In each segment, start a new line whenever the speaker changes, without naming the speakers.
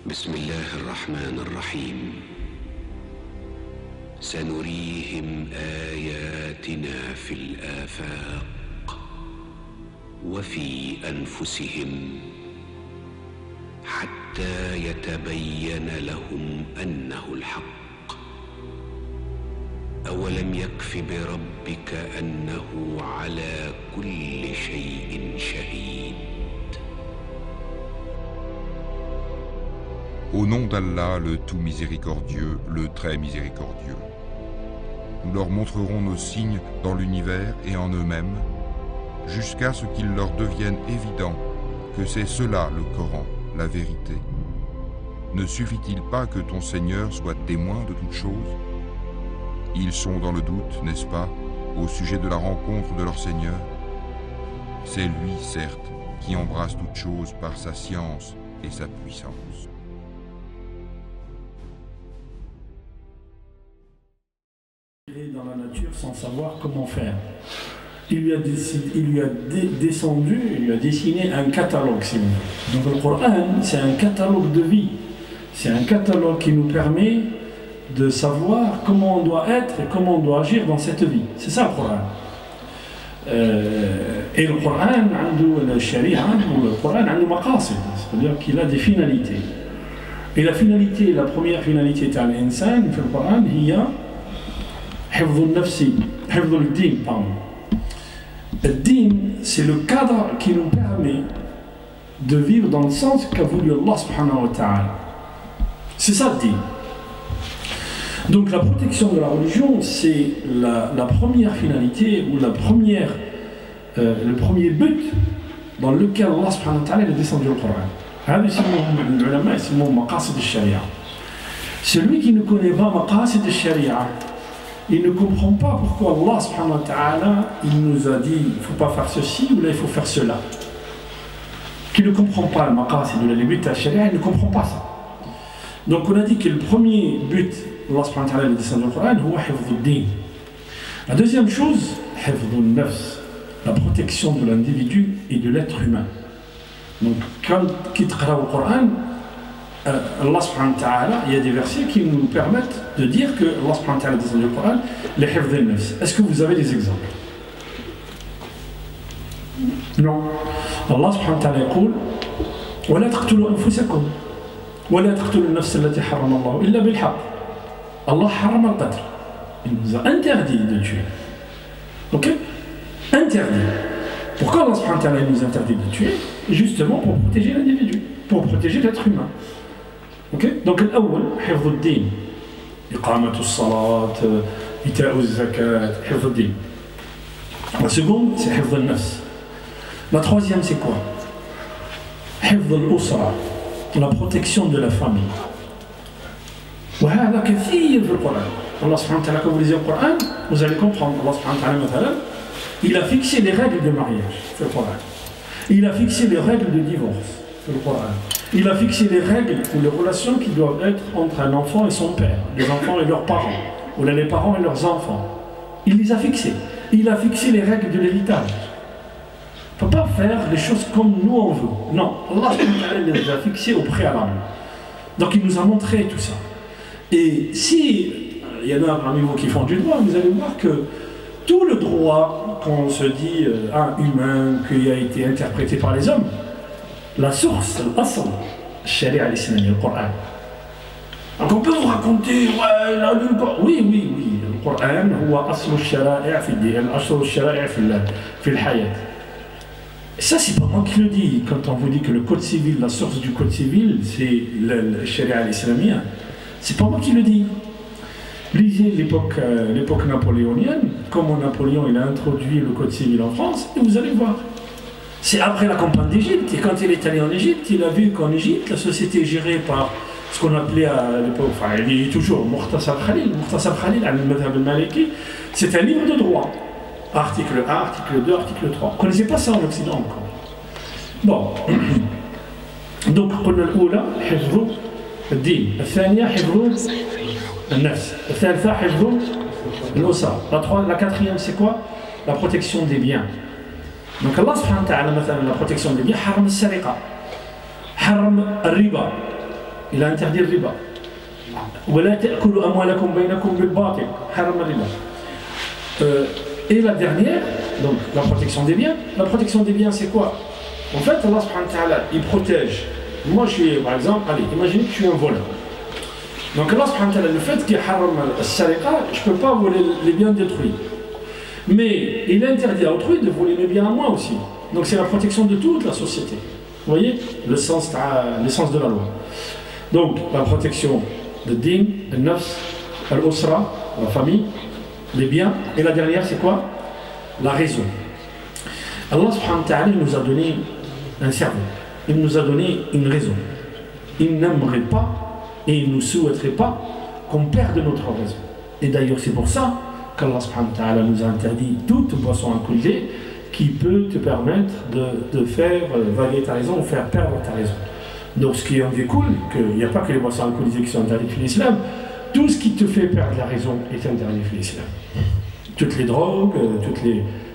بسم الله الرحمن الرحيم سنريهم آياتنا في الآفاق وفي أنفسهم حتى يتبين لهم أنه الحق أولم يكف بربك أنه على كل شيء شهيد.
Au nom d'Allah, le tout miséricordieux, le très miséricordieux. Nous leur montrerons nos signes dans l'univers et en eux-mêmes, jusqu'à ce qu'il leur devienne évident que c'est cela le Coran, la vérité. Ne suffit-il pas que ton Seigneur soit témoin de toutes choses? Ils sont dans le doute, n'est-ce pas, au sujet de la rencontre de leur Seigneur? C'est lui, certes, qui embrasse toutes choses par sa science et sa puissance.
Dans la nature sans savoir comment faire. Il lui a dessiné un catalogue. Donc le Coran, c'est un catalogue de vie. C'est un catalogue qui nous permet de savoir comment on doit être et comment on doit agir dans cette vie. C'est ça le Coran. Et le Coran, le Sharia, le Coran a des maqasid, c'est-à-dire qu'il a des finalités. Et la finalité, la première finalité de l'insan, dans le Coran, il y a حفظ النفس حفظ الدين pardon. Le din, c'est le cadre qui nous permet de vivre dans le sens qu'a voulu Allah subhanahu wa ta'ala. C'est ça le din. Donc la protection de la religion, c'est la première finalité ou le premier but dans lequel Allah subhanahu wa ta'ala a descendu le Coran. Celui qui ne connaît pas maqasid al-sharia, il ne comprend pas pourquoi Allah subhanahu wa ta'ala il nous a dit il ne faut pas faire ceci ou là il faut faire cela. Qui ne comprend pas le maqasid ou les buts de la sharia, il ne comprend pas ça. Donc on a dit que le premier but Allah subhanahu wa ta'ala a descendu le Coran, c'est la deuxième chose, la protection de l'individu et de l'être humain. Donc quand tu lis le Coran, Allah subhanahu wa ta'ala, il y a des versets qui nous permettent de dire que Allah subhanahu wa ta'ala dit dans le Coran les hifdh al-nafs. Est-ce que vous avez des exemples? Non. Allah subhanahu wa ta'ala يقول ولا تقتلوا أنفسكم ولا تقتلوا النفس التي حرم الله إلا بالحق. Allah حرم القتل. Il nous a interdit de tuer. Ok? Interdit. Pourquoi Allah subhanahu wa ta'ala nous interdit de tuer? Justement pour protéger l'individu, pour protéger l'être humain. Okay? Donc الأول حفظ الدين إقامة الصلاة إيتاء الزكاة حفظ الدين. La seconde c'est حفظ النفس. La troisième c'est quoi? حفظ الأسرة, la protection de la famille. وهذا كثير في القرآن. Allah subhanahu wa ta'ala, quand vous lisez le Coran, vous allez comprendre. Allah subhanahu wa ta'ala مثلا, il a fixé les règles de mariage في القرآن. Il a fixé les règles de divorce في القرآن. Il a fixé les règles ou les relations qui doivent être entre un enfant et son père, les enfants et leurs parents, ou les parents et leurs enfants. Il les a fixées. Il a fixé les règles de l'héritage. On ne peut pas faire les choses comme nous on veut. Non, Allah les a fixées au préalable. Donc il nous a montré tout ça. Et si il y en a parmi vous qui font du droit, vous allez voir que tout le droit qu'on se dit humain, qui a été interprété par les hommes, la source, l'asl, sharia al-islamiyya, le Coran. Donc on peut vous raconter, oui, le Coran, هو أصل الشرائع في الدين، أصل الشرائع في الحياة. Et ça, c'est pas moi qui le dis. Quand on vous dit que le code civil, la source du code civil, c'est le sharia al-islamiyya, c'est pas moi qui le dis. Lisez l'époque napoléonienne, comment Napoléon il a introduit le code civil en France, et vous allez voir. C'est après la campagne d'Égypte, et quand il est allé en Égypte, il a vu qu'en Égypte, la société est gérée par ce qu'on appelait à l'époque, enfin il dit toujours, Mukhtasar Khalil, al-Madhhab al-Maliki, c'est un livre de droit. Article 1, article 2, article 3. Vous ne connaissez pas ça en Occident encore. Bon. Donc, قلنا الأولى حفظ الدين، الثانية حفظ النفس، الثالثة حفظ الأسرة. La quatrième, c'est quoi? La protection des biens. Donc Allah subhanahu wa ta'ala, la protection des biens, حرم السرقة, حرم الربا, il a interdit le riba. ولا تأكلوا أموالكم بينكم بالباطل حرم الربا. Et la dernière, donc la protection des biens. La protection des biens, c'est quoi? En fait, Allah subhanahu wa ta'ala, il protège. Moi, je suis, par exemple, allez, imaginez que je suis un voleur. Donc Allah subhanahu wa ta'ala, le fait qu'il haram al-sariqa, je ne peux pas voler les biens d'autrui. Mais il interdit à autrui de voler mes biens à moi aussi. Donc c'est la protection de toute la société. Vous voyez l'essence de la loi. Donc la protection de din, le nafs, al-usra, la famille, les biens. Et la dernière, c'est quoi? La raison. Allah subhanahu wa ta'ala nous a donné un cerveau. Il nous a donné une raison. Il n'aimerait pas et il ne souhaiterait pas qu'on perde notre raison. Et d'ailleurs, c'est pour ça qu'Allah subhanahu wa ta'ala nous a interdit toute boisson alcoolisée qui peut te permettre de faire vaguer ta raison ou faire perdre ta raison. Donc ce qui en découle, qu'il n'y a pas que les boissons alcoolisées qui sont interdites dans l'islam, tout ce qui te fait perdre la raison est interdit dans l'islam. Toutes les drogues,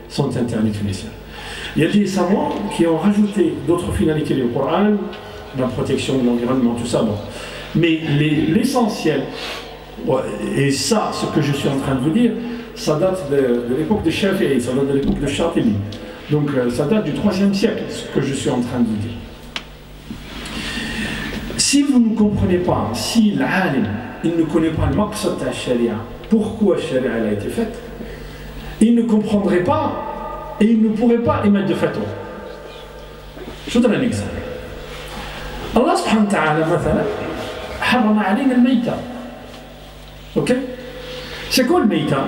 sont interdites dans l'islam. Il y a des savants qui ont rajouté d'autres finalités du Coran, la protection de l'environnement, tout ça. Bon. Mais l'essentiel, et ça, ce que je suis en train de vous dire, ça date de l'époque de Shafi'i, ça date de l'époque de Shatibi. Donc ça date du 3e siècle, ce que je suis en train de vous dire. Si vous ne comprenez pas, si l'alim, il ne connaît pas le maqsad de la sharia, pourquoi la sharia a été faite, il ne comprendrait pas et il ne pourrait pas émettre de fatwa. Je vous donne un exemple. Allah subhanahu wa ta'ala, مثلا, حرم علينا الميتة. Ok? C'est quoi le meïta?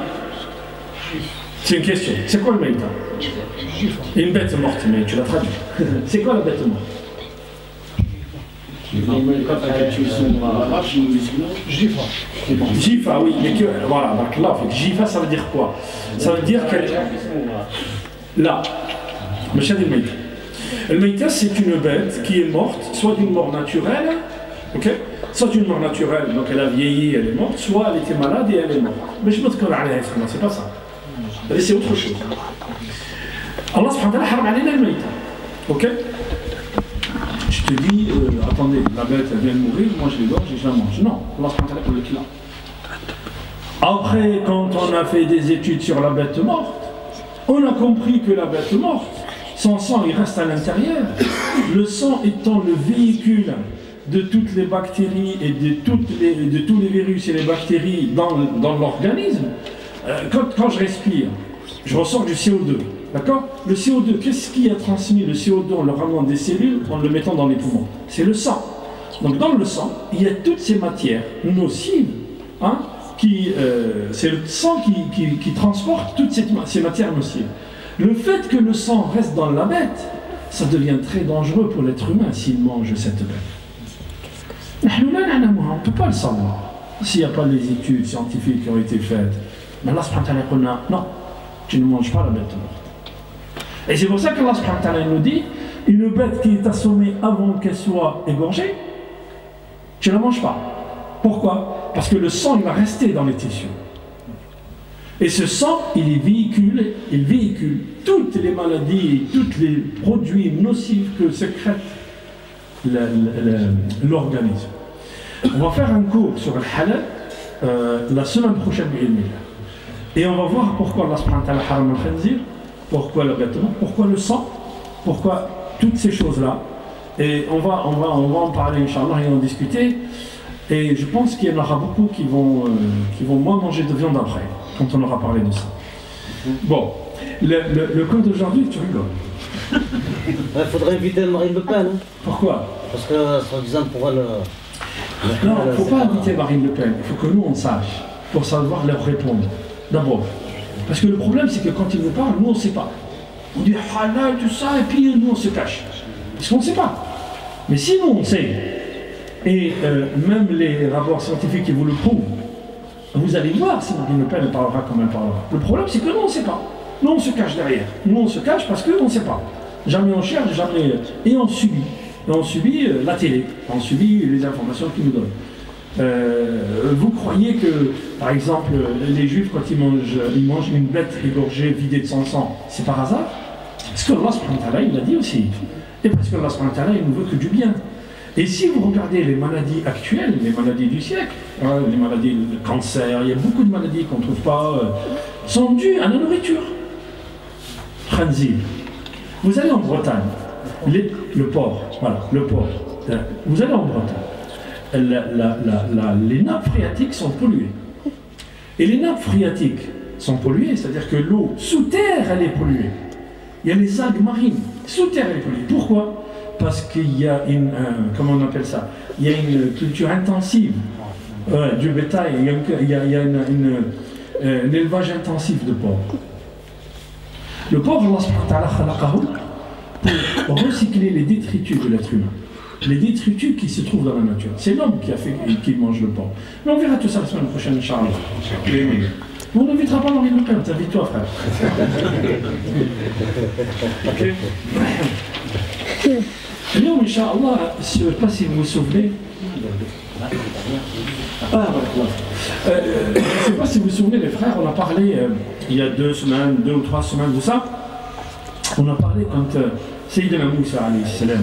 C'est une question. C'est quoi le meïta? Une bête morte, mais tu l'as traduit. C'est quoi la bête morte? Jifa. Jifa, oui. Mais que, voilà, là, Jifa, ça veut dire quoi? Ça veut dire qu'elle. Là, le chien du meïta. Le meïta, c'est une bête qui est morte, soit d'une mort naturelle, ok? Soit d'une mort naturelle, donc elle a vieilli, elle est morte, soit elle était malade et elle est morte. Mais je me dis que c'est pas ça. C'est autre chose. Allah subhanahu wa ta'ala haram alayna al-mayta. Ok? Je te dis, attendez, la bête elle vient de mourir, moi je l'égorge et je la mange. Non, Allah subhanahu wa ta'ala le là. Après, quand on a fait des études sur la bête morte, on a compris que la bête morte, son sang il reste à l'intérieur. Le sang étant le véhicule de toutes les bactéries et de tous les virus et les bactéries dans l'organisme. Quand je respire, je ressors du CO2. D'accord? Le CO2, qu'est-ce qui a transmis le CO2 en le ramenant des cellules, en le mettant dans les poumons? C'est le sang. Donc dans le sang, il y a toutes ces matières nocives, hein, c'est le sang qui transporte toutes ces matières nocives. Le fait que le sang reste dans la bête, ça devient très dangereux pour l'être humain s'il mange cette bête. On ne peut pas le savoir s'il n'y a pas les études scientifiques qui ont été faites. Mais Allah subhanahu wa ta'ala, non, tu ne manges pas la bête morte. Et c'est pour ça qu'Allah subhanahu wa ta'ala nous dit, une bête qui est assommée avant qu'elle soit égorgée, tu ne la manges pas. Pourquoi? Parce que le sang il va rester dans les tissus. Et ce sang, il véhicule toutes les maladies et tous les produits nocifs que sécrète l'organisme. On va faire un cours sur le halal la semaine prochaine. Et on va voir pourquoi Allah subhanahu wa ta'ala haram al-khanzir, pourquoi le vêtement, pourquoi le sang, pourquoi toutes ces choses-là. Et on va en parler, Inch'Allah, et en discuter. Et je pense qu'il y en aura beaucoup qui vont moins manger de viande après, quand on aura parlé de ça. Bon, le cours d'aujourd'hui, tu rigoles.
Il faudrait inviter Marine Le Pen. Hein.
Pourquoi?
Parce que, soi-disant, pour elle.
Non, il ne faut pas inviter Marine Le Pen. Il faut que nous, on sache, pour savoir leur répondre. D'abord. Parce que le problème, c'est que quand ils nous parlent, nous, on ne sait pas. On dit halal, tout ça, et puis nous, on se cache. Parce qu'on ne sait pas. Mais si nous, on sait, et même les rapports scientifiques qui vous le prouvent, vous allez voir si Marine Le Pen parlera comme elle parlera. Le problème, c'est que nous, on ne sait pas. Nous, on se cache derrière. Nous, on se cache parce qu'on ne sait pas. Jamais on cherche, jamais. Et on subit. Et on subit la télé. On subit les informations qu'ils nous donnent. Vous croyez que, par exemple, les Juifs, quand ils mangent une bête égorgée, vidée de son sang, c'est par hasard? Parce que Allah subhanahu wa ta'ala, il l'a dit aussi. Et parce que Allah subhanahu wa ta'ala, il ne veut que du bien. Et si vous regardez les maladies actuelles, les maladies du siècle, hein, les maladies de cancer, il y a beaucoup de maladies qu'on ne trouve pas, sont dues à la nourriture. Khanzir. Vous allez en Bretagne, le porc, voilà, le porc. Vous allez en Bretagne, les nappes phréatiques sont polluées. Et les nappes phréatiques sont polluées, c'est-à-dire que l'eau sous terre, elle est polluée. Il y a les algues marines, sous terre, elle est polluée. Pourquoi? Parce qu'il y a comment on appelle ça? Il y a une culture intensive du bétail, il y a un élevage intensif de porc. Le porc, Allah subhanahu wa ta'ala khalaqahu pour recycler les détritus de l'être humain. Les détritus qui se trouvent dans la nature. C'est l'homme qui mange le porc. Mais on verra tout ça la semaine prochaine, Inch'Allah. On n'invitera pas Marine Le Pen, t'invite-toi, frère. Ok. Et bien, Inch'Allah, je ne sais pas si vous vous souvenez. Je ne sais pas si vous vous souvenez, les frères, on a parlé il y a 2 ou 3 semaines de ça. On a parlé quand Sayyidina Moussa alayhi salam,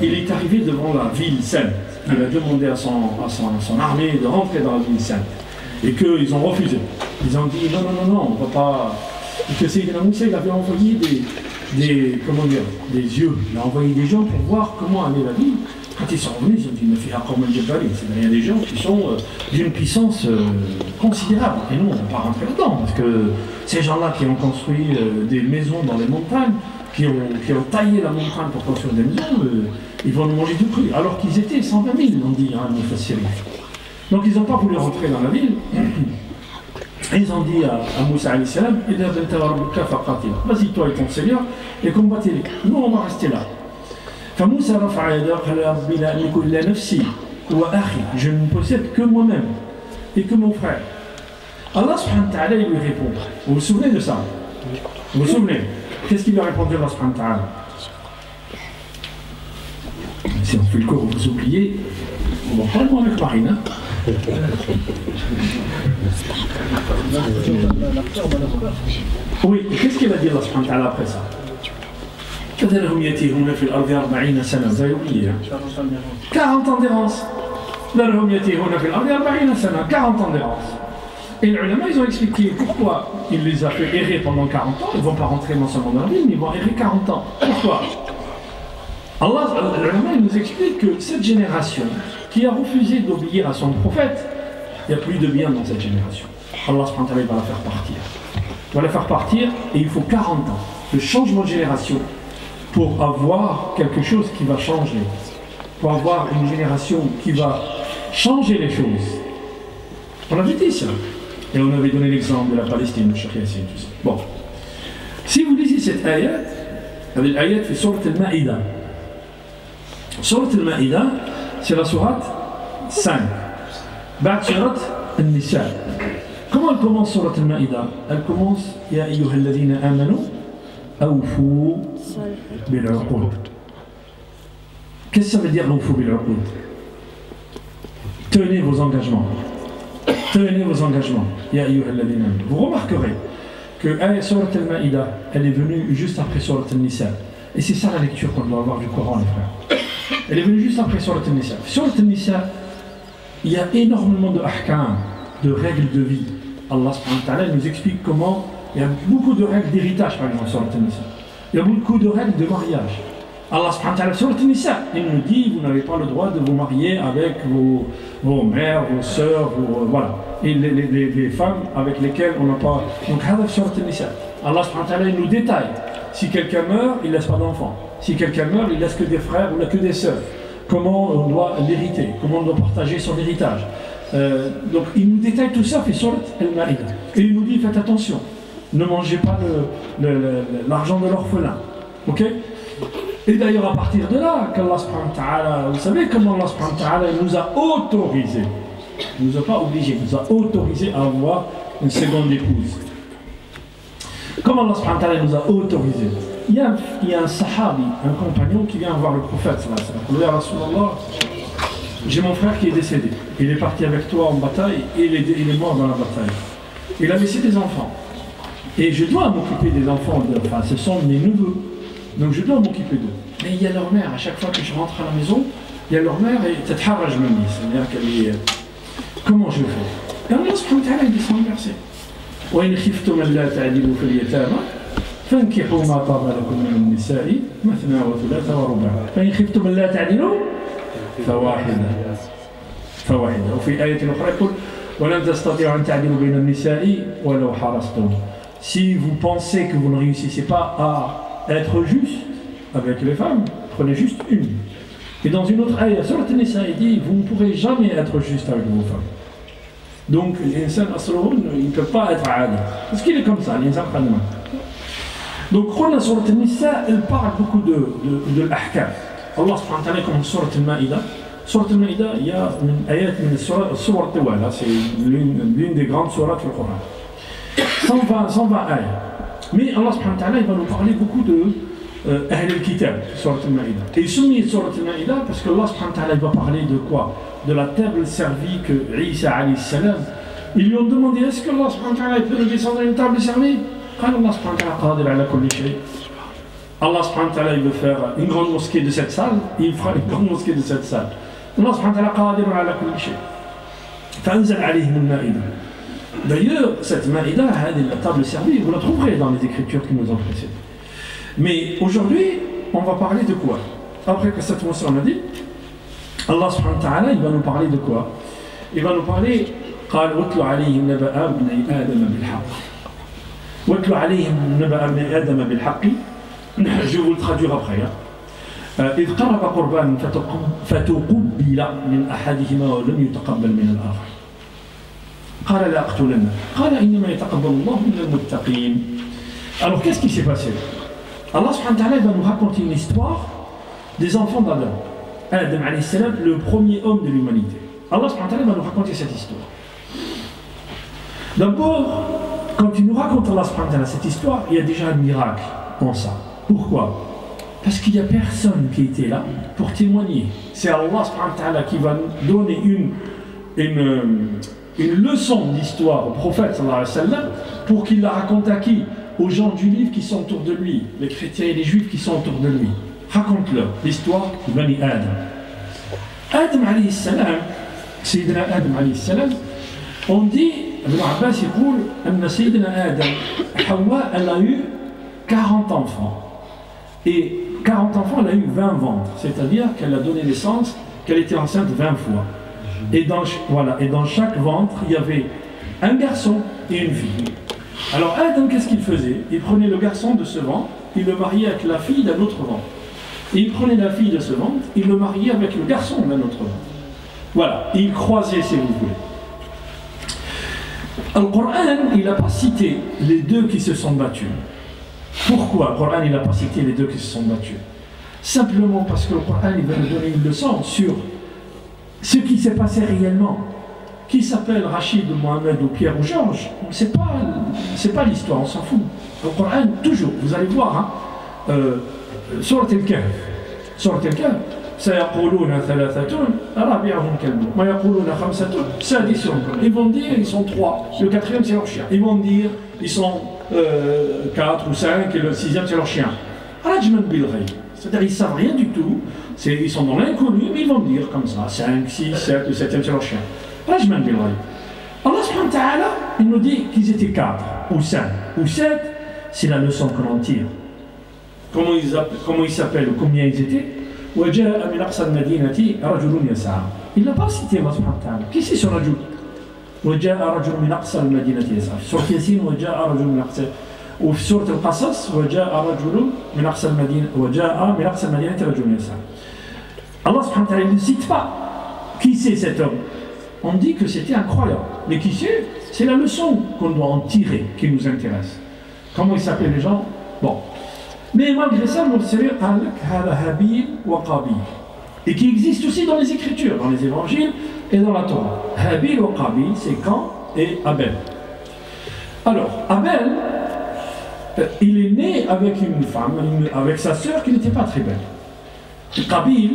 il est arrivé devant la ville sainte. Il a demandé à son armée de rentrer dans la ville sainte. Et qu'ils ont refusé. Ils ont dit non, on ne va pas. Et que Sayyidina Moussa, il avait envoyé des yeux. Il a envoyé des gens pour voir comment allait la ville. Quand ils sont revenus, ils ont dit mais il y a des gens qui sont d'une puissance considérable. Et nous, on ne va pas rentrer dedans. Parce que ces gens-là qui ont construit des maisons dans les montagnes, qui ont taillé la montagne pour construire des maisons, ils vont nous manger tout cru. Alors qu'ils étaient 120 000, on dit, Mufassirin. Donc ils n'ont pas voulu rentrer dans la ville. Et ils ont dit à Moussa alayhi salam, vas-y toi et ton Seigneur, et combattez-les. Nous on va rester là. فموسى رفع يده قال ربي لا أملك إلا نفسي وأخي, je ne possède que moi-même et que mon frère. Allah subhanahu wa ta'ala lui répond. Vous vous souvenez de ça? Vous vous souvenez? Qu'est-ce qu'il lui a répondu Allah subhanahu wa ta'ala? Si on fait le cours, vous oubliez, on va prendre avec Marine. Oui, qu'est-ce qu'il a dit Allah subhanahu wa ta'ala après ça? كذلهم يتيهون في الأرض 40 سنة. Vous avez oublié, 40 ans d'errance. كذلهم يتيهون في الأرض 40 سنة. 40 ans d'errance. Et les ulama, ils ont expliqué pourquoi il les a fait errer pendant 40 ans. Ils ne vont pas rentrer non seulement dans la ville, mais ils vont errer 40 ans. Pourquoi? Allah, les ulama, il nous explique que cette génération qui a refusé d'obéir à son prophète, il n'y a plus de bien dans cette génération. Allah subhanahu wa ta'ala va la faire partir. Il va la faire partir et il faut 40 ans de changement de génération pour avoir quelque chose qui va changer, pour avoir une génération qui va changer les choses. On avait dit ça, et on avait donné l'exemple de la Palestine, le Cheikh Yassine, tout ça. Bon, si vous lisez cette ayat, l'ayat fait Surat al-Ma'ida. Surat al-Ma'ida, c'est la sourate 5. Ba'd Surat al-Nisa. Comment elle commence Surat al-Ma'ida? Elle commence Ya ayyuhal ladhina amanu awfu bil-uqud. Qu'est-ce que ça veut dire awfu bil-uqud? Tenez vos engagements. Tenez vos engagements. Ya ayyuhal ladhina amanu. Vous remarquerez que Surat al-Ma'ida, elle est venue juste après Surat al-Nisa. Et c'est ça la lecture qu'on doit avoir du Coran, les frères. Elle est venue juste après Surat al-Nisa. Surat al-Nisa, il y a énormément de ahkam, de règles de vie. Allah subhanahu wa ta'ala nous explique comment. Il y a beaucoup de règles d'héritage, par exemple, sur le Nisa. Il y a beaucoup de règles de mariage. Allah subhanahu wa ta'ala, sur le Nisa, il nous dit vous n'avez pas le droit de vous marier avec vos mères, vos sœurs, voilà. Et les femmes avec lesquelles on n'a pas. Donc, sur le Nisa. Allah subhanahu wa ta'ala, il nous détaille. Si quelqu'un meurt, il ne laisse pas d'enfants. Si quelqu'un meurt, il laisse que des frères ou que des sœurs. Comment on doit l'hériter, comment on doit partager son héritage. Donc il nous détaille tout ça, fait Surat al-Ma'ida. Et il nous dit faites attention, ne mangez pas l'argent de l'orphelin. Ok? Et d'ailleurs à partir de là, qu'Allah subhanahu wa ta'ala, vous savez comment Allah subhanahu wa ta'ala nous a autorisé, il ne nous a pas obligé, il nous a autorisé à avoir une seconde épouse. Comment Allah subhanahu wa ta'ala nous a autorisé? Il y a un sahabi, un compagnon qui vient voir le prophète sallallahu alayhi wa sallam. J'ai mon frère qui est décédé. Il est parti avec toi en bataille et il est mort dans la bataille. Il a laissé des enfants. Et je dois m'occuper des enfants, enfin ce sont mes neveux. Donc je dois m'occuper d'eux. Mais il y a leur mère, à chaque fois que je rentre à la maison, il y a leur mère et تتحرج مني, c'est-à-dire qu'elle est comment je fais? Et Allah subhanahu wa ta'ala il descend le verset. وإن خفتم ألا تعدلوا في اليتامى فانكحوا ما طاب لكم من النساء مثنى وثلاث ورباع فإن خفتم ألا تعدلوا فواحدة وفي آية أخرى يقول ولن تستطيعوا أن تعدلوا بين النساء ولو حرصتم. Si vous pensez que vous ne réussissez pas à être juste avec les femmes, prenez juste une. Et dans une autre ayah, sur An-Nisa, il dit vous ne pourrez jamais être juste avec vos femmes. Donc l'insan asluhu, il ne peut pas être adil. Parce qu'il est comme ça, l'insan qadma. Donc la sur An-Nisa, elle parle beaucoup de l'ahkam. Allah subhanahu wa ta'ala comme sur Al-Ma'idah. Sur Al-Ma'idah, il y a une ayat min as-suwar tiwala, c'est l'une des grandes sourates du Coran. 120 ayats. Mais Allah subhanahu wa ta'ala, il va nous parler beaucoup de Ahl al-Kitab, Surat al-Ma'idah. Et il soumet Surat al-Ma'idah parce que Allah subhanahu wa ta'ala il va parler de quoi? De la table servie que Isa alayhi salam. Ils lui ont demandé est-ce que Allah subhanahu wa ta'ala peut nous descendre une table servie? Allah subhanahu wa ta'ala qadir ala kulli shay. Allah subhanahu wa ta'ala il veut faire une grande mosquée de cette salle, il fera une grande mosquée de cette salle. Allah subhanahu wa ta'ala qadir ala kulli shay. Fa'anzal alayhim al-Ma'idah. D'ailleurs, cette Ma'idah, la table servie, vous la trouverez dans les écritures qui nous ont précédées. Mais aujourd'hui, on va parler de quoi? Après que cette motion on a dit, Allah subhanahu wa ta'ala, il va nous parler de quoi? Il va nous parler قال واتل عليهم نبأ ابني آدم بالحق. واتل عليهم نبأ ابني آدم بالحق. Je vais vous le traduire après. إذ قرب قربان فتقبل من أحدهما ولم يتقبل من الآخر. قال لا أقتلنه. قال إنما يتقبل الله من المتقين. Alors qu'est-ce qui s'est passé? Allah subhanahu wa ta'ala va nous raconter une histoire des enfants d'Adam. Adam alayhi salam, le premier homme de l'humanité. Allah subhanahu wa ta'ala va nous raconter cette histoire. D'abord, quand il nous raconte Allah subhanahu wa ta'ala cette histoire, il y a déjà un miracle en ça. Pourquoi? Parce qu'il n'y a personne qui était là pour témoigner. C'est Allah subhanahu wa ta'ala qui va nous donner une leçon d'histoire au prophète sallallahu alayhi wa sallam pour qu'il la raconte à qui? Aux gens du livre qui sont autour de lui, les chrétiens et les juifs qui sont autour de lui. Raconte-leur l'histoire de Bani Adam. Adam alayhi salam, Sayyidina Adam alayhi salam, on dit, Ibn Abbas il dit que Sayyidina Adam, Hawa, elle a eu 40 enfants. Et 40 enfants, elle a eu 20 ventres. C'est-à-dire qu'elle a donné naissance, qu'elle était enceinte 20 fois. Et dans chaque ventre, il y avait un garçon et une fille. Alors Adam, qu'est-ce qu'il faisait? Il prenait le garçon de ce ventre, il le mariait avec la fille d'un autre ventre. Et il prenait la fille de ce ventre, il le mariait avec le garçon d'un autre ventre. Voilà, il croisait si vous voulez. Le Coran, il n'a pas cité les deux qui se sont battus. Pourquoi le Coran, il n'a pas cité les deux qui se sont battus? Simplement parce que le Coran, il va nous donner une leçon sur ce qui s'est passé réellement. Qui s'appelle Rachid, Mohamed ou Pierre ou Georges, c'est pas l'histoire, on s'en fout. Le Coran, toujours, vous allez voir, Surat al-Kahf, سيقولون ثلاثة رابعهم كلبهم ويقولون خمسة سادسهم. Ils vont dire ils sont 3, le 4e c'est leur chien. Ils vont dire ils sont 4 ou 5 et le 6e c'est leur chien. Rajman bil ghayb, c'est-à-dire ils ne savent rien du tout, ils sont dans l'inconnu, mais ils vont dire comme ça 5, 6, 7, le 7e c'est leur chien. Rajman bil ghayb. Allah subhanahu wa ta'ala, il nous dit qu'ils étaient 4 ou 5 ou 7, c'est la leçon que l'on tire. Comment ils s'appellent, combien ils étaient? وجاء من أقصى المدينة رجل يسعى. Il n'a pas cité Allah subhanahu wa ta'ala. Qui c'est ce rajul? وجاء رجل من أقصى المدينة يسعى. في سورة ياسين وجاء رجل من أقصى. وفي سورة القصص وجاء رجل من أقصى المدينة رجل يسعى. Allah subhanahu wa ta'ala ne cite pas qui c'est cet homme. On dit que c'était incroyable. Mais qui c'est? C'est la leçon qu'on doit en tirer qui nous intéresse. Comment ils s'appellent les gens? Bon. Mais malgré ça, et qui existe aussi dans les Écritures, dans les Évangiles et dans la Torah. Habil wa Qabil, c'est Cain et Abel. Alors, Abel, il est né avec une femme, avec sa sœur qui n'était pas très belle. Qabil,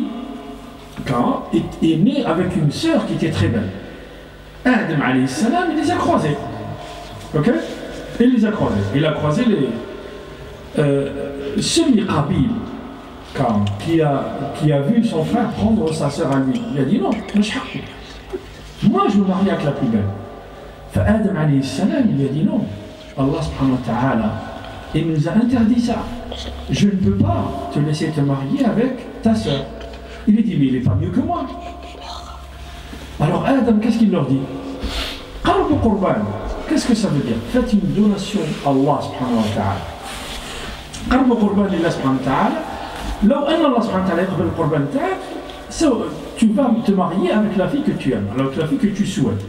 Cain, est né avec une sœur qui était très belle. Adam alayhi salam, il les a croisés. Ok? Il les a croisés. Il a croisé les. Celui Qabil, qui a vu son frère prendre sa sœur à lui. Il a dit non, moi je me marie avec la plus belle. Adam alayhi salam, il a dit non. Allah subhanahu wa ta'ala, il nous a interdit ça. Je ne peux pas te laisser te marier avec ta sœur. Il a dit mais il n'est pas mieux que moi. Alors Adam, qu'est-ce qu'il leur dit? Qarbu qurban. Qu'est-ce que ça veut dire? Faites une donation à Allah subhanahu wa ta'ala. Qarbu qurban lillah subhanahu wa ta'ala. لو أن الله سبحانه وتعالى يقبل القربان تاعك tu vas te marier avec la fille que tu aimes, avec la fille que tu souhaites.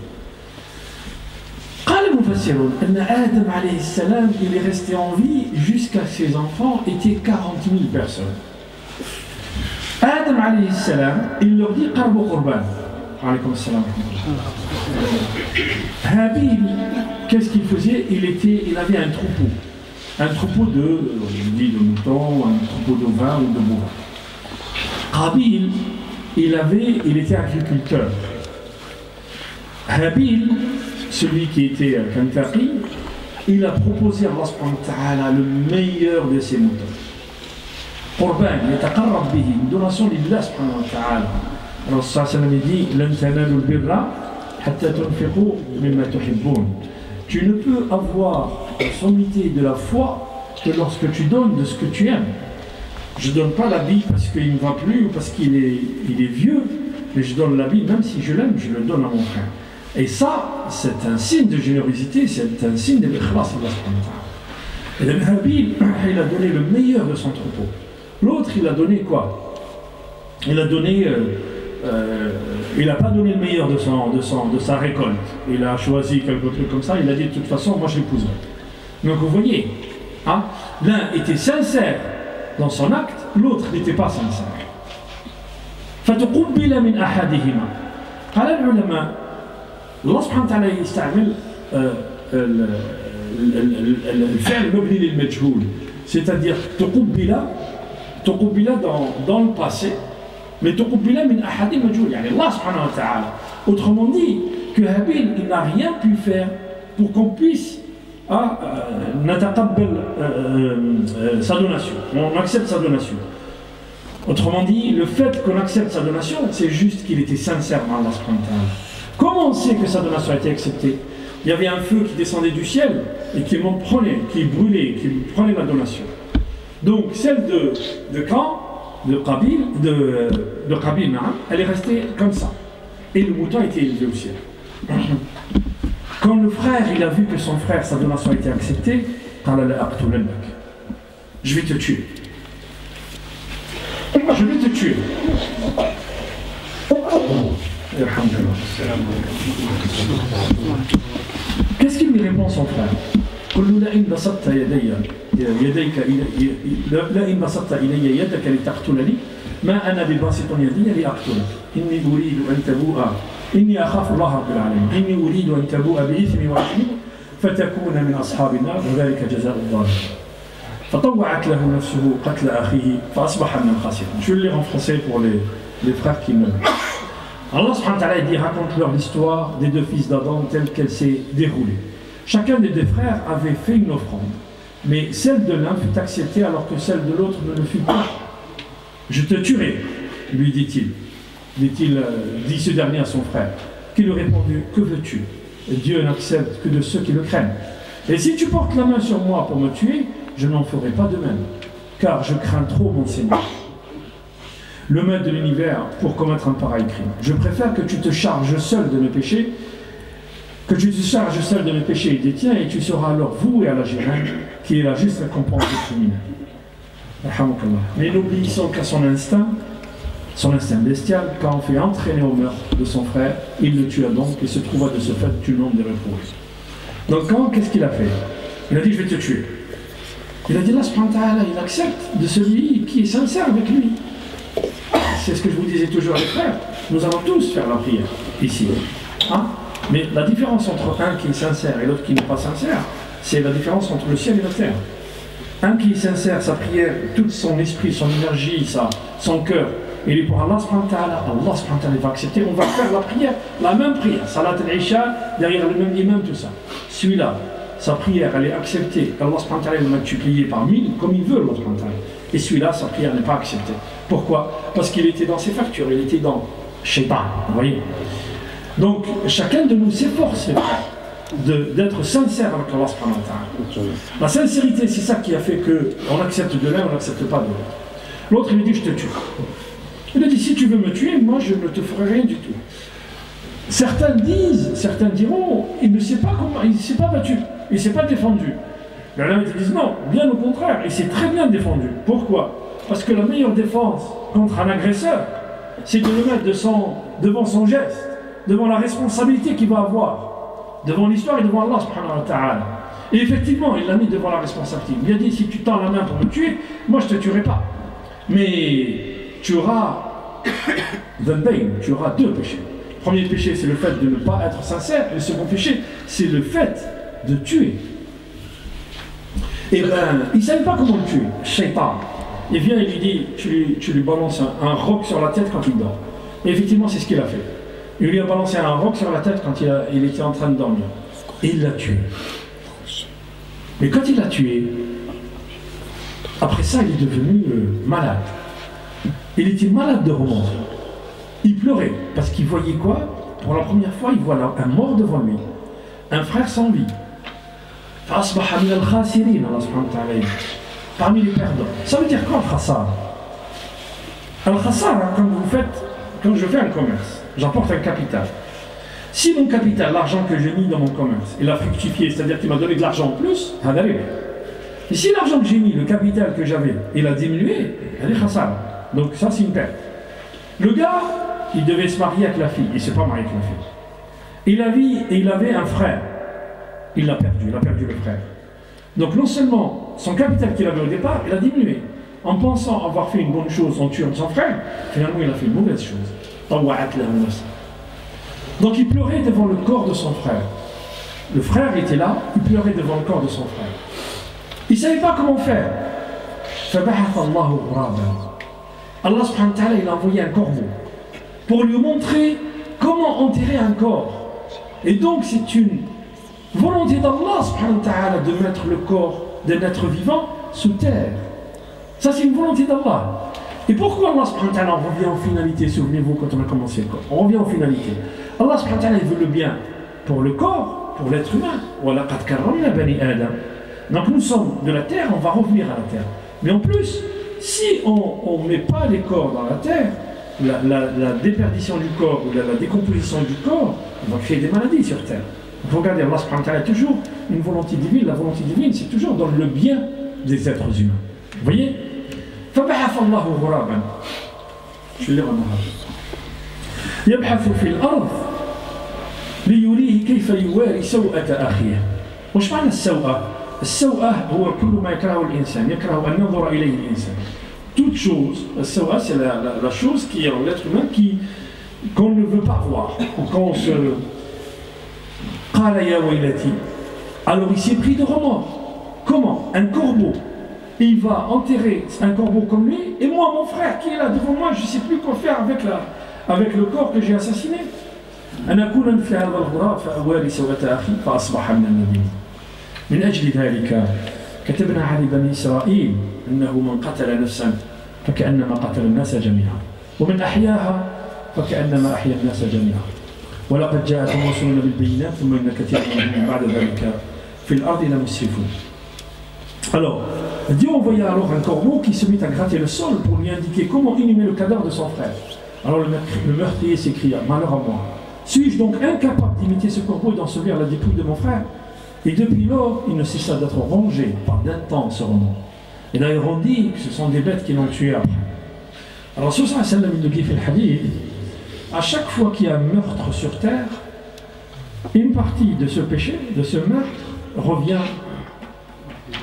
قال المفسرون أن آدم عليه السلام il est resté en vie jusqu'à ses enfants étaient 40 000 personnes. Adam عليه السلام il leur dit قربوا قربان. عليكم السلام. Habil, qu'est-ce qu'il faisait? Il avait un troupeau. Un troupeau de moutons, un troupeau de vin ou de bovins. Qabil, il était agriculteur. Habil, celui qui était Kantaqi, il a proposé à Allah subhanahu wa ta'ala le meilleur de ses moutons. Qurban, yataqarrab bihi, une donation d'Allah subhanahu wa ta'ala. Alors sallallahu alayhi wa sallam dit lan tanalu al-birra hatta tunfiqu mimma tuhibbun. Tu ne peux avoir la sommité de la foi que lorsque tu donnes de ce que tu aimes. Je ne donne pas l'habit parce qu'il ne va plus ou parce qu'il est vieux, mais je donne l'habit même si je l'aime, je le donne à mon frère. Et ça, c'est un signe de générosité, c'est un signe de l'ikhlas. Et le Habil, il a donné le meilleur de son troupeau. L'autre, il a donné quoi? Il a donné... il n'a pas donné le meilleur de sa récolte. Il a choisi quelque truc comme ça, il a dit de toute façon, moi je l'épouserai. Donc vous voyez, hein, l'un était sincère dans son acte, l'autre n'était pas sincère. فتقبل من أحدهما. قال العلماء الله سبحانه وتعالى يستعمل الفعل مبني للمجهول, c'est-à-dire تقبل dans le passé. Mais tuqbila min ahadi majhul, yani Allah subhanahu wa ta'ala. Autrement dit, que Habil il n'a rien pu faire pour qu'on puisse nataqabbal sa donation, on accepte sa donation. Autrement dit, le fait qu'on accepte sa donation, c'est juste qu'il était sincère dans Allah subhanahu wa ta'ala. Comment on sait que sa donation a été acceptée? Il y avait un feu qui descendait du ciel et qui brûlait, qui prenait la donation. Donc celle de quand de Qabil, elle est restée comme ça. Et le mouton a été élevé au ciel. Quand le frère, il a vu que son frère, sa donation a été acceptée, je vais te tuer. Je vais te tuer. Qu'est-ce qu'il lui répond son frère? لئن بسطت إلي يدك لتقتلني ما أنا بباسط يدي لأقتلك إني أريد أن تبوء إني أخاف الله رب العالمين إني أريد أن تبوء بإثمي وإثمك فتكون من أصحاب النار وذلك جزاء الظالمين فطوعت له نفسه قتل أخيه فأصبح من الخاسرين. Je vais le lire en français pour les frères qui meurent. Allah subhanahu wa ta'ala dit, raconte-leur l'histoire des deux fils d'Adam telle qu'elle s'est déroulée. Chacun des deux frères avait fait une offrande, mais celle de l'un fut acceptée alors que celle de l'autre ne le fut pas. Je te tuerai, lui dit-il. Dit ce dernier à son frère, qui lui répondit, que veux-tu? Dieu n'accepte que de ceux qui le craignent. Et si tu portes la main sur moi pour me tuer, je n'en ferai pas de même, car je crains trop mon Seigneur, le maître de l'univers, pour commettre un pareil crime. Je préfère que tu te charges seul de mes péchés, et des tiens, et tu seras alors voué à la Jahannam, qui est la juste récompense des criminels. Mais n'obéissant qu'à son instinct bestial, quand on fait entraîner au meurtre de son frère, il le tua donc et se trouva de ce fait tuant des reproches. Donc qu'est-ce qu'il a fait? Il a dit, je vais te tuer. Il a dit, Allah subhanahu wa ta'ala, il accepte de celui qui est sincère avec lui. C'est ce que je vous disais toujours, les frères. Nous allons tous faire la prière ici. Hein? Mais la différence entre un qui est sincère et l'autre qui n'est pas sincère, c'est la différence entre le ciel et la terre. Un qui est sincère, sa prière, tout son esprit, son énergie, son cœur, il est pour Allah subhanahu wa ta'ala. Allah subhanahu wa ta'ala va accepter, on va faire la prière, la même prière, salat al-isha, derrière le même imam, tout ça. Celui-là, sa prière, elle est acceptée, Allah subhanahu wa ta'ala va multiplier par 1000, comme il veut, Allah subhanahu wa ta'ala. et celui-là, sa prière n'est pas acceptée. Pourquoi? Parce qu'il était dans ses factures, il était dans Shaitan, vous voyez. Donc, chacun de nous s'efforce d'être sincère avec Allah subhanahu wa ta'ala. La sincérité, c'est ça qui a fait qu'on accepte de l'un, on n'accepte pas de l'autre. L'autre, il lui dit, je te tue. Il a dit, si tu veux me tuer, moi, je ne te ferai rien du tout. Certains diront, il ne sait pas comment, il ne s'est pas battu, il ne s'est pas défendu. Les ulama disent non, bien au contraire, il s'est très bien défendu. Pourquoi? Parce que la meilleure défense contre un agresseur, c'est de le mettre devant son geste, devant la responsabilité qu'il va avoir, devant l'histoire et devant Allah subhanahu wa ta'ala. Et effectivement, il l'a mis devant la responsabilité. Il a dit, si tu tends la main pour me tuer, moi je ne te tuerai pas. Mais tu auras tu auras deux péchés. Le premier péché, c'est le fait de ne pas être sincère. Et le second péché, c'est le fait de tuer. Et bien, il ne savait pas comment le tuer. Shaitan. Il vient et lui dit, tu lui balances un roc sur la tête quand il dort. Et effectivement, c'est ce qu'il a fait. Il lui a balancé un roc sur la tête quand il était en train de dormir. Et il l'a tué. Mais quand il l'a tué, après ça, il est devenu malade. Il était malade de remords. Il pleurait parce qu'il voyait quoi? Pour la première fois, il voit un mort devant lui. Un frère sans vie. Parmi les perdants. Ça veut dire quoi, al-khassar? Al-khassar, quand je fais un commerce, j'apporte un capital. Si mon capital, l'argent que j'ai mis dans mon commerce, il a fructifié, c'est-à-dire qu'il m'a donné de l'argent en plus, et si l'argent que j'ai mis, le capital que j'avais, il a diminué, elle est khassar. Donc ça, c'est une perte. Le gars, il devait se marier avec la fille, il ne s'est pas marié avec la fille. Il avait un frère, il a perdu le frère. Donc non seulement son capital qu'il avait au départ, il a diminué. En pensant avoir fait une bonne chose en tuant son frère, finalement il a fait une mauvaise chose. Donc il pleurait devant le corps de son frère. Le frère était là, il pleurait devant le corps de son frère. Il ne savait pas comment faire. Allah subhanahu wa ta'ala, il a envoyé un corbeau pour lui montrer comment enterrer un corps. Et donc c'est une volonté d'Allah subhanahu wa ta'ala de mettre le corps d'un être vivant sous terre. Ça c'est une volonté d'Allah. Et pourquoi Allah subhanahu wa ta'ala, on revient en finalité, souvenez-vous quand on a commencé le corps, on revient en finalité. Allah subhanahu wa ta'ala, il veut le bien pour le corps, pour l'être humain. Donc nous sommes de la terre, on va revenir à la terre. Mais en plus, si on ne met pas les corps dans la terre, la déperdition du corps ou la décomposition du corps, on va créer des maladies sur terre. Donc regardez, Allah subhanahu wa ta'ala a toujours une volonté divine. La volonté divine, c'est toujours dans le bien des êtres humains. Vous voyez? فبحث الله غرابا شو اللي غنهار يبحث في الأرض ليريه كيف يواري سوءة أخيه. وش معنى السوءة؟ السوءة هو كل ما يكرهه الإنسان، يكره أن ينظر إليه الإنسان. Toute chose, السوءة c'est la chose qui est en l'être humain qu'on ne veut pas voir, ou qu'on se قال يا ويلتي. Alors il s'est pris de remords. Comment? Un corbeau. Il va enterrer un corbeau comme lui, et moi, mon frère qui est là devant moi, je ne sais plus quoi faire avec le corps que j'ai assassiné. من أجل ذلك كتبنا على بني إسرائيل أنه من قتل نفسا فكأنما قتل الناس جميعا ومن أحياها فكأنما أحيا الناس جميعا ولقد جاءكم رسلنا بالبينات ثم إن كثيرا منهم بعد ذلك في الأرض لمسرفون. Alors, Dieu envoya alors un corbeau qui se mit à gratter le sol pour lui indiquer comment inhumer le cadavre de son frère. Alors le meurtrier s'écria, malheur à moi. Suis-je donc incapable d'imiter ce corbeau et d'ensevelir la dépouille de mon frère? Et depuis lors, il ne cessa d'être rongé par d'intenses remords. Et d'ailleurs, on dit que ce sont des bêtes qui l'ont tué après. Alors, sallallahu alayhi wa sallam, il le dit fait le hadith, à chaque fois qu'il y a un meurtre sur terre, une partie de ce péché, de ce meurtre, revient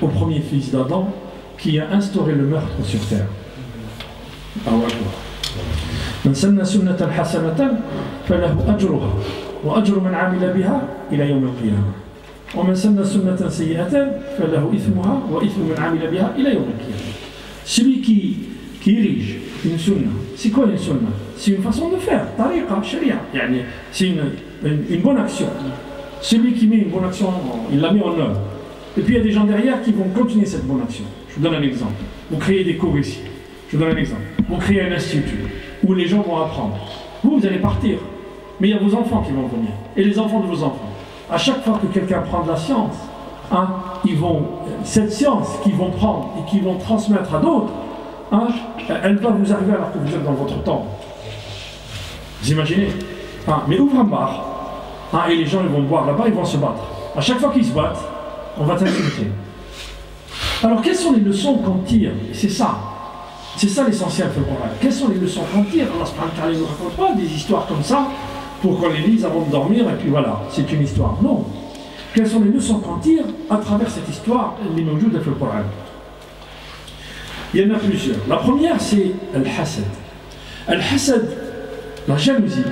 au premier fils d'Adam qui a instauré le meurtre sur terre. من سن سنة حسنة فله أجرها وأجر من عمل بها إلى يوم القيامة ومن سن سنة سيئة فله إثمها وإثم من عمل بها إلى يوم القيامة. Celui qui érige une sunna, c'est quoi une sunna? C'est une façon de faire, tariqa, sharia, c'est une bonne action. Celui qui met une bonne action, il la met en œuvre. Et puis il y a des gens derrière qui vont continuer cette bonne action Je vous donne un exemple. Vous créez des cours ici. Je vous donne un exemple. Vous créez un institut où les gens vont apprendre. Vous allez partir. Mais il y a vos enfants qui vont venir. Et les enfants de vos enfants. À chaque fois que quelqu'un prend de la science, hein, cette science qu'ils vont prendre et qu'ils vont transmettre à d'autres, hein, elle va vous arriver alors que vous êtes dans votre temps. Vous imaginez, hein, mais ouvre un bar, hein, et les gens ils vont boire là-bas, ils vont se battre. À chaque fois qu'ils se battent, on va t'insulter. Alors quelles sont les leçons qu'on tire? C'est ça l'essentiel du Coran. Quelles sont les leçons qu'on tire? Allah subhanahu wa ta'ala ne nous raconte pas des histoires comme ça pour qu'on les lise avant de dormir et puis voilà, c'est une histoire. Non. Quelles sont les leçons qu'on tire à travers cette histoire, les mawjouda dans le Coran? Il y en a plusieurs. La première, c'est Al-Hasad. Al-Hasad, la jalousie,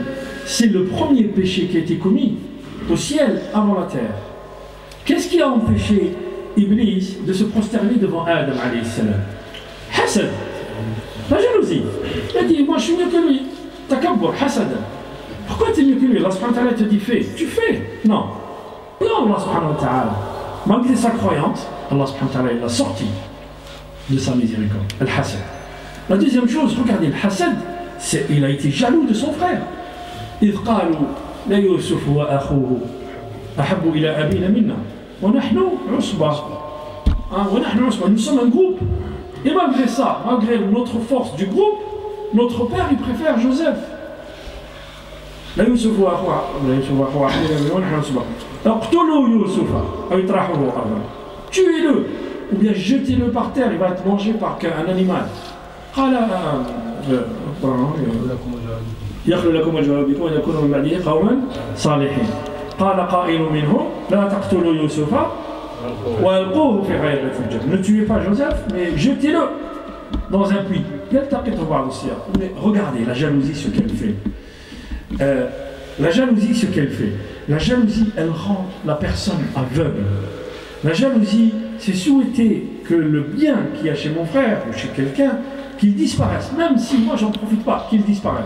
c'est le premier péché qui a été commis au ciel avant la terre. Qu'est-ce qui a empêché Iblis de se prosterner devant Adam alayhi salam? Hasad, la jalousie. Il a dit, moi je suis mieux que lui. Takabbur, hasad. Pourquoi tu es mieux que lui? Allah subhanahu wa ta'ala te dit, fais. Tu fais. Non. Non, Allah subhanahu wa ta'ala. Malgré sa croyance, Allah subhanahu wa ta'ala l'a sorti de sa miséricorde. Al-Hasad. La deuxième chose, regardez, le Hasad, il a été jaloux de son frère. إذ قالوا لا يوسف وأخوه أحب إلى أبينا منا ونحن عصبة. Nous sommes un groupe. Et malgré ça, malgré notre force du groupe, notre père il préfère Joseph. لا يوسف وأخوه أحب إلى أبينا ونحن عصبة. اقتلوا يوسف أو اطرحوه أرضا. Tuez-le ou bien jetez-le par terre, il va être mangé par un animal. يخلو لكم وجه ربكم ويكونوا من بعده قوما صالحين. قال قائل منهم لا تقتلوا يوسف والقوه في غيابة الجب. Ne tuez pas Joseph, mais jetez-le dans un puits. Mais regardez la jalousie, ce qu'elle fait. La jalousie, elle rend la personne aveugle. La jalousie, c'est souhaiter que le bien qu'il y a chez mon frère ou chez quelqu'un, qu'il disparaisse, même si moi j'en profite pas, qu'il disparaisse.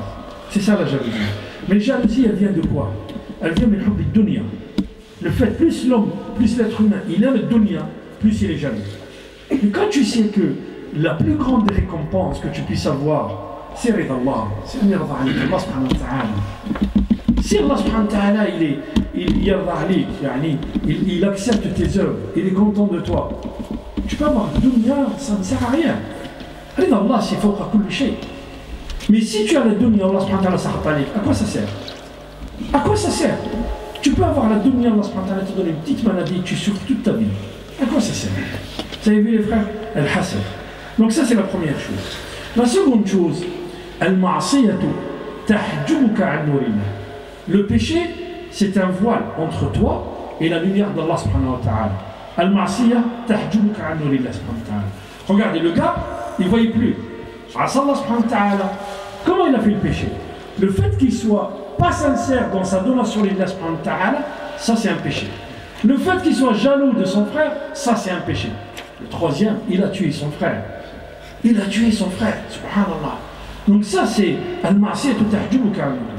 C'est ça la jalousie. Mais la jalousie, elle vient de quoi? Elle vient de dunya. Le fait, plus l'homme, plus l'être humain, il aime le dunya, plus il est jaloux. Et quand tu sais que la plus grande récompense que tu puisses avoir, c'est Rida Allah, c'est Allah subhanahu wa ta'ala. Si Allah subhanahu wa ta'ala, il accepte tes œuvres, il est content de toi, tu peux avoir dunya, ça ne sert à rien. Rida Allah, c'est fawqa kulli shay. Mais si tu as la dunya, Allah subhanahu wa ta'ala s'arrête pas, à quoi ça sert? À quoi ça sert? Tu peux avoir la dunya, Allah subhanahu wa ta'ala te donne une petite maladie, tu souffres toute ta vie. À quoi ça sert? Vous avez vu les frères? Al-Hasad. Donc ça c'est la première chose. La seconde chose, Al-Ma'asiyatu tahjubuka an nurillah. Le péché, c'est un voile entre toi et la lumière d'Allah subhanahu wa ta'ala. Al-Ma'asiyah tahjubuka an nurillah subhanahu wa ta'ala. Regardez, le gars, il ne voyait plus. Allah subhanahu wa ta'ala, comment il a fait le péché? Le fait qu'il soit pas sincère dans sa donation à Allah subhanahu wa ta'ala, ça c'est un péché. Le fait qu'il soit jaloux de son frère, ça c'est un péché. Le troisième, il a tué son frère. Il a tué son frère, subhanallah. Donc ça c'est al-ma'siyatu tahjubuka an nurillah.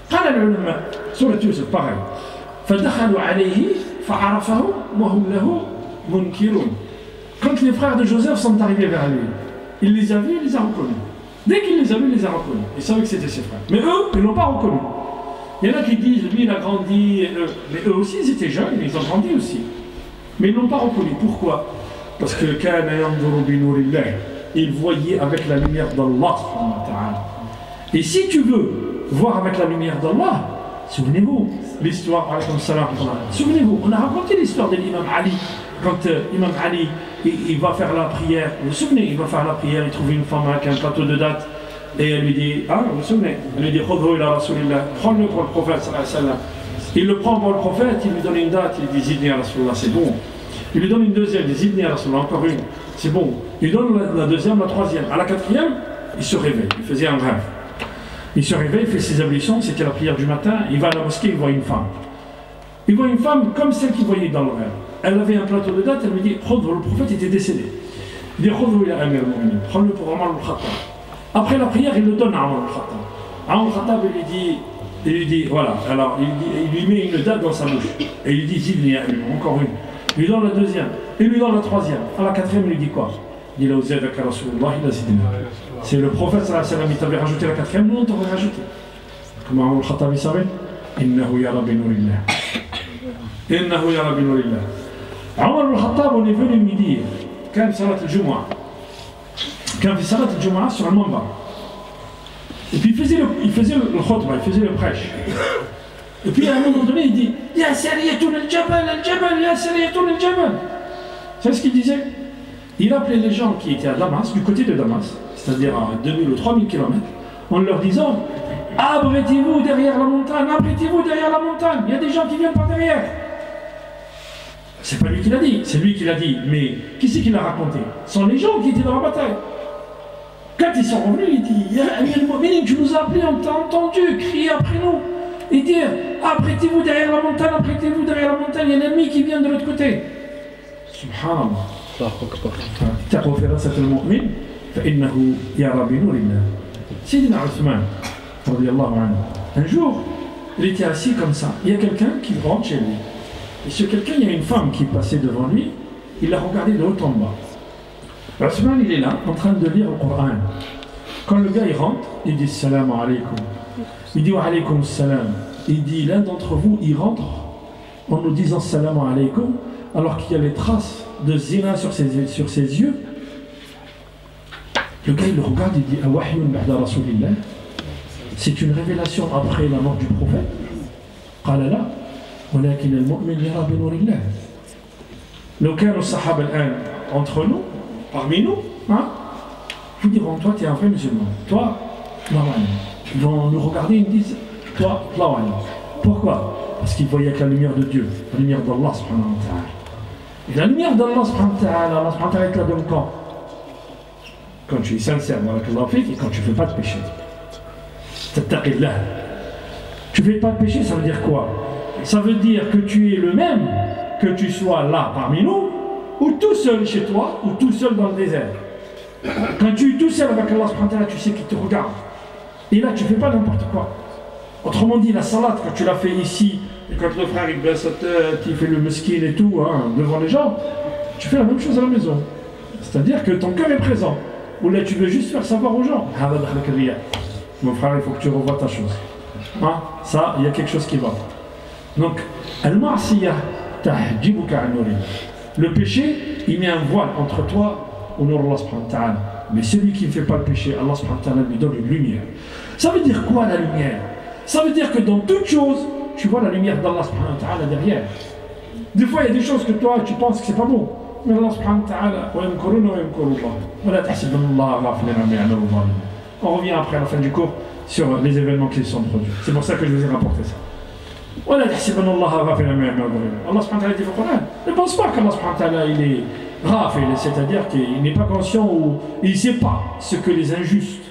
قال العلماء سورة يوسف pareil. فدخلوا عليه فعرفهم وهم له منكرون. Quand les frères de Joseph sont arrivés vers lui, il les a vus, il les a reconnus. Dès qu'il les a vus, il les a reconnus. Il savait que c'était ses frères. Mais eux, ils ne l'ont pas reconnu. Il y en a qui disent, lui, il a grandi, mais eux aussi, ils étaient jeunes, ils ont grandi aussi. Mais ils ne l'ont pas reconnu. Pourquoi? Parce que ils voyaient avec la lumière d'Allah. Et si tu veux voir avec la lumière d'Allah, souvenez-vous, l'histoire, souvenez-vous, on a raconté l'histoire de l'imam Ali. Quand Imam Ali il va faire la prière, vous vous souvenez, il va faire la prière, il trouve une femme avec un plateau de dattes et elle lui dit, vous vous souvenez, elle lui dit, prends-le pour le prophète sallallahu alayhi wa sallam. Il le prend pour le prophète, il lui donne une date, il dit Zidni ya Rasulullah, c'est bon. Il lui donne une deuxième, il dit Zidni ya Rasulullah, encore une, c'est bon. Il lui donne la deuxième, la troisième. À la quatrième, il se réveille, il faisait un rêve. Il se réveille, il fait ses ablutions, c'était la prière du matin, il va à la mosquée, il voit une femme. Il voit une femme comme celle qu'il voyait dans le rêve. Elle avait un plateau de dattes, elle lui dit, le prophète était décédé. Il dit, prends-le pour Omar al-Khattab. Après la prière, il le donne à Omar al-Khattab. Omar al-Khattab, il lui dit, voilà, alors il lui met une date dans sa bouche. Et il lui dit, Zidni, encore une. Il lui donne la deuxième, il lui donne la troisième. À la quatrième, il lui dit quoi? Il a osé avec Rasulullah, il a zidna. C'est le prophète sallallahu alayhi wa sallam, il t'avait rajouté la quatrième, nous on t'aurait rajouté. Comme Omar al-Khattab il savait, Innahu yara bi nurillah. Innahu yara bi nurillah. Omar al-Khattab, on est venu lui dire, quand salat al-Jumu'ah, quand il fait salat al-Jumu'ah sur un mambar. Et puis il faisait le khutbah, il faisait le prêche. Et puis à un moment donné, il dit Ya sariyatun al-jabal, al-jabal, ya sariyatun al-jabal. C'est ce qu'il disait. Il appelait les gens qui étaient à Damas, du côté de Damas, c'est-à-dire à 2000 ou 3000 km, en leur disant abritez-vous derrière la montagne, abritez-vous derrière la montagne, il y a des gens qui viennent par derrière. C'est pas lui qui l'a dit, c'est lui qui l'a dit, mais qui c'est qui l'a raconté? Ce sont les gens qui étaient dans la bataille. Quand ils sont revenus, il dit Ya Amir al-Mu'minin, tu nous as appelés, on t'a entendu crier après nous et dire apprêtez-vous derrière la montagne, apprêtez-vous derrière la montagne, il y a l'ennemi qui vient de l'autre côté. Subhanallah. اتقوا فراسة المؤمن فإنه يرى بنور الله. Sayyidina Othman, radiyallahu anhu, un jour, il était assis comme ça. Il y a quelqu'un qui rentre chez lui. Et ce quelqu'un, il y a une femme qui passait devant lui. Il l'a regardé de haut en bas. Othman, il est là, en train de lire le Coran. Quand le gars il rentre, il dit Salam alaykum. Il dit Wa alaykum salam. Il dit l'un d'entre vous, il rentre en nous disant Salam alaykum, alors qu'il y a les traces de zina sur ses yeux. Le gars il le regarde, il dit Awahyun ba'da Rasulillah. C'est une révélation après la mort du prophète. قال لا ولكن المؤمن يرى بنور الله. لو كانوا الصحابة الآن entre nous, parmi nous, hein, ils diront toi tu es un vrai musulman, toi ils vont nous regarder et ils disent toi pourquoi? Parce qu'ils voyaient que la lumière de Dieu, la lumière d'Allah subhanahu wa ta'ala. Et la lumière d'Allah subhanahu wa ta'ala, Allah subhanahu wa ta'ala te la donne quand tu es sincère, et quand tu ne fais pas de péché. Tattaqillah. Tu ne fais pas de péché, ça veut dire quoi? Ça veut dire que tu es le même, que tu sois là parmi nous, ou tout seul chez toi, ou tout seul dans le désert. Quand tu es tout seul avec Allah subhanahu wa ta'ala, tu sais qu'il te regarde. Et là, tu ne fais pas n'importe quoi. Autrement dit, la salade, quand tu l'as fait ici, et quand le frère il baisse sa tête, il fait le mesquine et tout, hein, devant les gens, tu fais la même chose à la maison. C'est-à-dire que ton cœur est présent. Ou là, tu veux juste faire savoir aux gens. Mon frère, il faut que tu revoies ta chose. Hein? Ça, il y a quelque chose qui va. Donc, le péché, il met un voile entre toi et Allah subhanahu wa ta'ala. Mais celui qui ne fait pas le péché, Allah subhanahu wa ta'ala lui donne une lumière. Ça veut dire quoi la lumière? Ça veut dire que dans toute chose, tu vois la lumière d'Allah subhanahu wa ta'ala derrière. Des fois, il y a des choses que toi, tu penses que c'est pas bon. Mais Allah subhanahu wa ta'ala, on revient après à la fin du cours sur les événements qui se sont produits. C'est pour ça que je vous ai rapporté ça. Allah subhanahu wa ta'ala dit au Coran, ne pense pas qu'Allah subhanahu wa ta'ala il est rafil, c'est-à-dire qu'il n'est pas conscient ou il ne sait pas ce que les injustes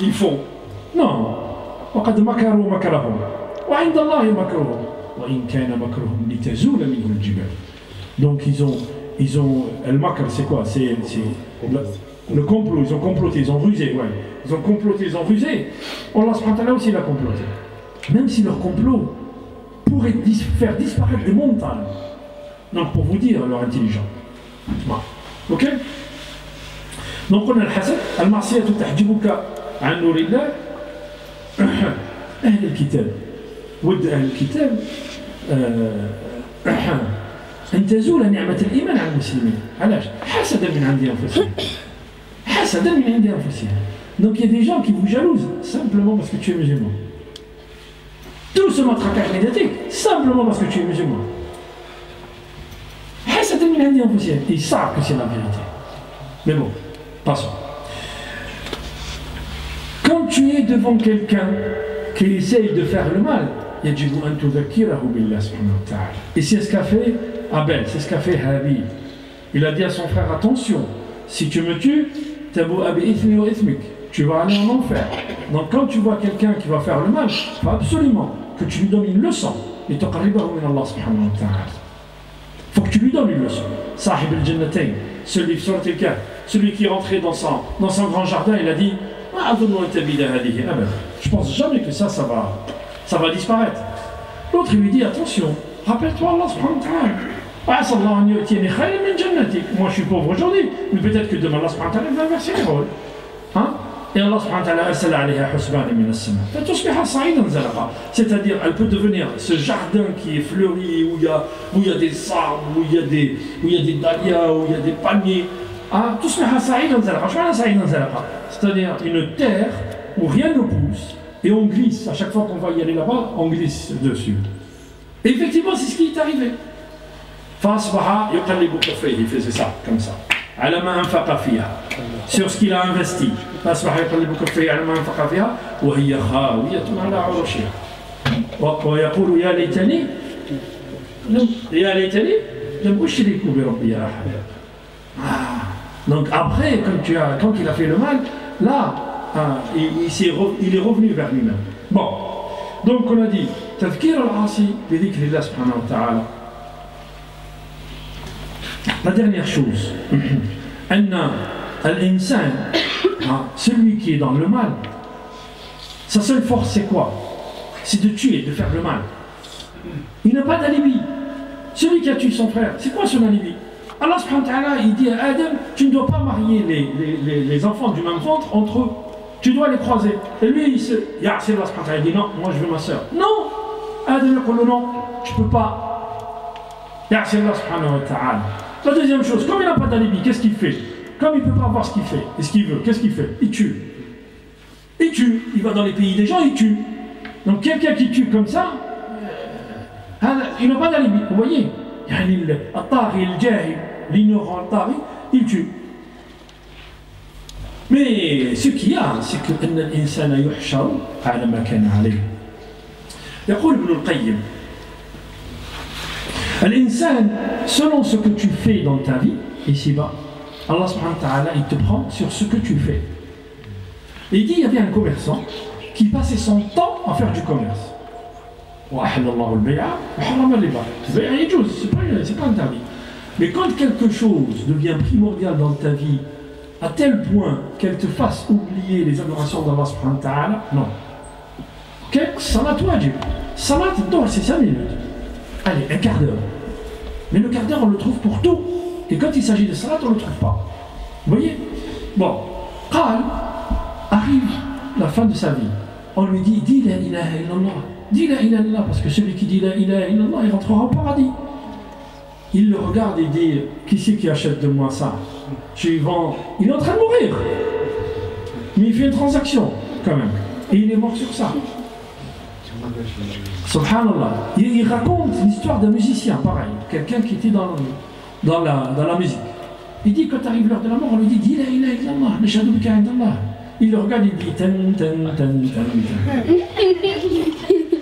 ils font. Non. وقد مكروا مكرهم وعند الله مكرهم وإن كان مكرهم لتزول منه الجبال. Donc ils ont el makr, c'est quoi? C'est le complot, ils ont comploté, ils ont rusé, ouais. Ils ont comploté, ils ont rusé. Allah subhanahu wa ta'ala aussi l'a comploté. Même si leur complot pourrait faire disparaître des montagnes. Donc pour vous dire leur intelligence. Voilà. Ok? Donc on a le hasad, al-ma'siyatu tahjibuka an nurillah. أهل الكتاب ود أهل الكتاب أن تزول نعمة الإيمان عن المسلمين. علاش؟ حسدا من عند أنفسهم. حسدا من عند أنفسهم. Donc il y a des gens qui vous jalousent simplement parce que tu es musulman. Tout ce matraquage médiatique simplement parce que tu es musulman. حسدا من عند أنفسهم. Ils savent que c'est la vérité. Mais bon, passons. Quand tu es devant quelqu'un qui essaye de faire le mal, et c'est ce qu'a fait Abel, c'est ce qu'a fait Habil. Il a dit à son frère, attention, si tu me tues, tu vas aller en enfer. Donc quand tu vois quelqu'un qui va faire le mal, il faut absolument que tu lui donnes une leçon. Il faut que tu lui donnes une leçon. Sahib al-Jannatayn, celui sur le cas, celui qui est rentré dans son grand jardin, il a dit, je pense jamais que ça va disparaître. L'autre il lui dit attention, rappelle-toi Allah subhanahu wa ta'ala. Moi je suis pauvre aujourd'hui, mais peut-être que demain Allah subhanahu wa ta'ala va inverser les rôles. Hein? Et Allah subhanahu wa ta'ala arsala alayha husban min as-sama. Fatusbiha sa'idan zalaqa. C'est-à-dire, elle peut devenir ce jardin qui est fleuri, où il y a des arbres, où il y a des dahlias, où il y a des palmiers. Tusbiha sa'idan zalaqa. C'est-à-dire une terre où rien ne pousse et on glisse. À chaque fois qu'on va y aller là-bas, on glisse dessus. Et effectivement, c'est ce qui est arrivé. Fasbaha yuqallibu kaffayhi, il faisait ça, comme ça. Ala ma anfaqa fiha, sur ce qu'il a investi. Fasbaha yuqallibu kaffayhi ala ma anfaqa fiha, wa hiya khawiyatun ala urushiha. Wa yaqulu ya laytani lam ushriku bi rabbi ahada. Donc après, quand il a fait le mal, là, il est revenu vers lui-même. Bon, donc on a dit, tadhkir al-asi bi dhikrillah subhanahu wa ta'ala. La dernière chose, celui qui est dans le mal, sa seule force c'est quoi? C'est de tuer, de faire le mal. Il n'a pas d'alibi. Celui qui a tué son frère, c'est quoi son alibi? Allah subhanahu wa ta'ala, il dit à Adam, tu ne dois pas marier les enfants du même ventre entre eux. Tu dois les croiser. Et lui, Allah subhanahu wa ta'ala, il dit non, moi je veux ma soeur. Non! Adam il dit non, tu ne peux pas. Allah subhanahu wa ta'ala. La deuxième chose, comme il n'a pas d'alibi, qu'est-ce qu'il fait? Comme il ne peut pas voir ce qu'il fait et ce qu'il veut, qu'est-ce qu'il fait? Il tue. Il tue. Il va dans les pays des gens, il tue. Donc quelqu'un qui tue comme ça, il n'a pas d'alibi. Vous voyez? L'ignorant, il tue. Mais ce qu'il y a, c'est que l'insan yuhshar ala ma kana alayhi. يقول ابن القيم L'insan, selon ce que tu fais dans ta vie, ici-bas, Allah subhanahu wa ta'ala, il te prend sur ce que tu fais. Et il dit, il y avait un commerçant qui passait son temps à faire du commerce. C'est pas interdit. Mais quand quelque chose devient primordial dans ta vie, à tel point qu'elle te fasse oublier les adorations d'Allah subhanahu wa ta'ala, non. Salat wajib. Salat, c'est 5 minutes. Allez, un quart d'heure. Mais le quart d'heure, on le trouve pour tout. Et quand il s'agit de salat, on ne le trouve pas. Vous voyez? Bon, Qal arrive la fin de sa vie. On lui dit, dis la ilaha illallah. Dis la ilaha illallah, parce que celui qui dit la ilaha illallah, il rentrera au paradis. Il le regarde et dit, qui c'est qui achète de moi ça? Je lui vends. Il est en train de mourir. Mais il fait une transaction, quand même. Et il est mort sur ça. Subhanallah. Il raconte l'histoire d'un musicien, pareil, quelqu'un qui était dans la musique. Il dit quand arrive l'heure de la mort, on lui dit dis la ilaha illallah, nashhadu bika indallah. Il le regarde et il dit tan tan tan tan.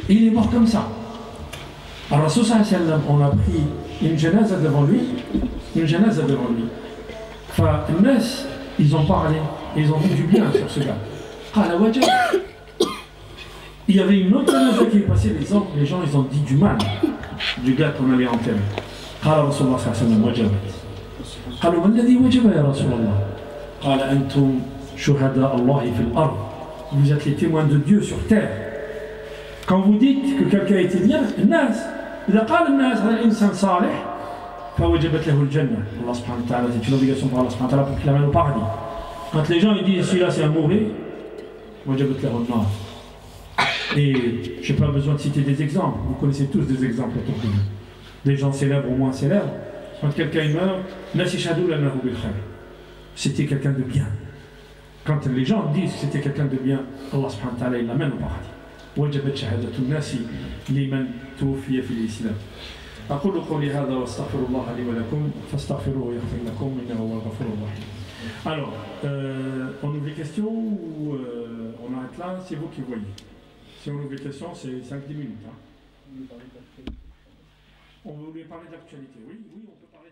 Il est mort comme ça. Alors Rasul sallallahu alayhi wa sallam, on a pris une janaza devant lui, Enfin, les Nas, ils ont parlé, ils ont dit du bien sur ce gars. Qala wajab. Il y avait une autre janaza qui est passée, les gens ils ont dit du mal du gars qu'on allait enterrer. قال رسول الله صلى الله عليه وسلم وجبت. قالوا ما الذي وجب يا رسول الله؟ قال أنتم شهداء الله في الأرض. Vous êtes les témoins de Dieu sur terre. Quand vous dites que quelqu'un était bien, الناس إذا قال الناس هذا الإنسان صالح فوجبت له الجنة. Allah subhanahu wa ta'ala, c'est une obligation pour Allah subhanahu wa ta'ala pour qu'il l'amène au paradis. Quand les gens ils disent celui-là c'est un mauvais, وجبت له النار. Et je n'ai pas besoin de citer des exemples, vous connaissez tous des exemples autour de nous. Des gens célèbres ou moins célèbres, quand quelqu'un meurt, c'était quelqu'un de bien. Quand les gens disent que c'était quelqu'un de bien, Allah subhanahu wa ta'ala il l'amène au paradis. وجبت شهادة الناس لمن توفي في الإسلام. أقول قولي هذا واستغفر الله لي ولكم فاستغفروه يغفر لكم إنه هو الغفور الرحيم. Alors, on ouvre les questions ou on arrête là, c'est vous qui voyez. Si on ouvre les questions, c'est 5-10 minutes. Hein. On voulait parler d'actualité. Oui, on peut parler.